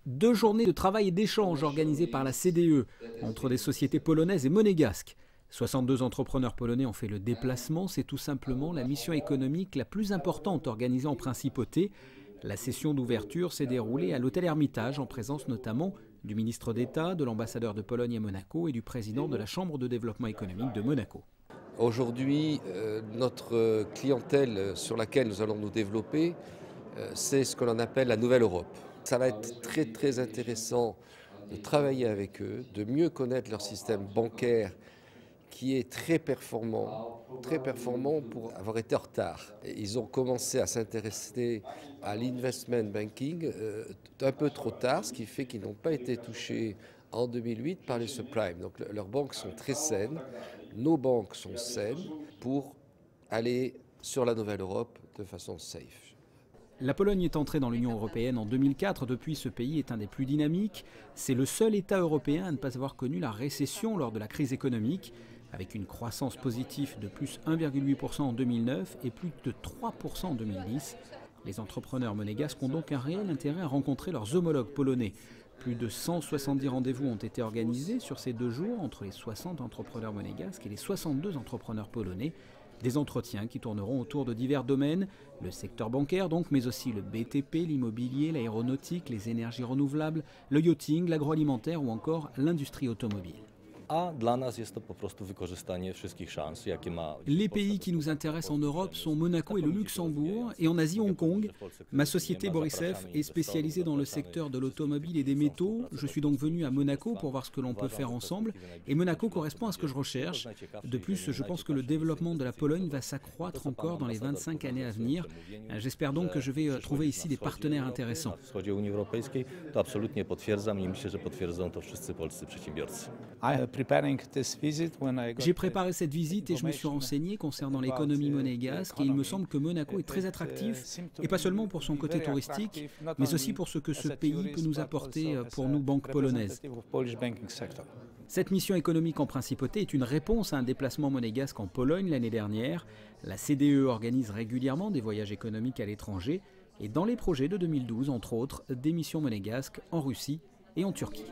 2 journées de travail et d'échange organisées par la CDE entre des sociétés polonaises et monégasques. 62 entrepreneurs polonais ont fait le déplacement. C'est tout simplement la mission économique la plus importante organisée en principauté. La session d'ouverture s'est déroulée à l'hôtel Hermitage en présence notamment du ministre d'État, de l'ambassadeur de Pologne à Monaco et du président de la Chambre de développement économique de Monaco. Aujourd'hui, notre clientèle sur laquelle nous allons nous développer, c'est ce que l'on appelle la Nouvelle Europe. Ça va être très très intéressant de travailler avec eux, de mieux connaître leur système bancaire qui est très performant pour avoir été en retard. Ils ont commencé à s'intéresser à l'investment banking un peu trop tard, ce qui fait qu'ils n'ont pas été touchés en 2008 par les subprimes. Donc leurs banques sont très saines, nos banques sont saines pour aller sur la Nouvelle Europe de façon safe. La Pologne est entrée dans l'Union européenne en 2004. Depuis, ce pays est un des plus dynamiques. C'est le seul État européen à ne pas avoir connu la récession lors de la crise économique, avec une croissance positive de plus 1,8% en 2009 et plus de 3% en 2010. Les entrepreneurs monégasques ont donc un réel intérêt à rencontrer leurs homologues polonais. Plus de 170 rendez-vous ont été organisés sur ces 2 jours entre les 60 entrepreneurs monégasques et les 62 entrepreneurs polonais. Des entretiens qui tourneront autour de divers domaines, le secteur bancaire donc, mais aussi le BTP, l'immobilier, l'aéronautique, les énergies renouvelables, le yachting, l'agroalimentaire ou encore l'industrie automobile. Les pays qui nous intéressent en Europe sont Monaco et le Luxembourg, et en Asie, Hong Kong. Ma société Borissev est spécialisée dans le secteur de l'automobile et des métaux. Je suis donc venu à Monaco pour voir ce que l'on peut faire ensemble, et Monaco correspond à ce que je recherche. De plus, je pense que le développement de la Pologne va s'accroître encore dans les 25 années à venir. J'espère donc que je vais trouver ici des partenaires intéressants. J'ai préparé cette visite et je me suis renseigné concernant l'économie monégasque et il me semble que Monaco est très attractif, et pas seulement pour son côté touristique, mais aussi pour ce que ce pays peut nous apporter pour nous, banques polonaises. Cette mission économique en principauté est une réponse à un déplacement monégasque en Pologne l'année dernière. La CDE organise régulièrement des voyages économiques à l'étranger et dans les projets de 2012, entre autres, des missions monégasques en Russie et en Turquie.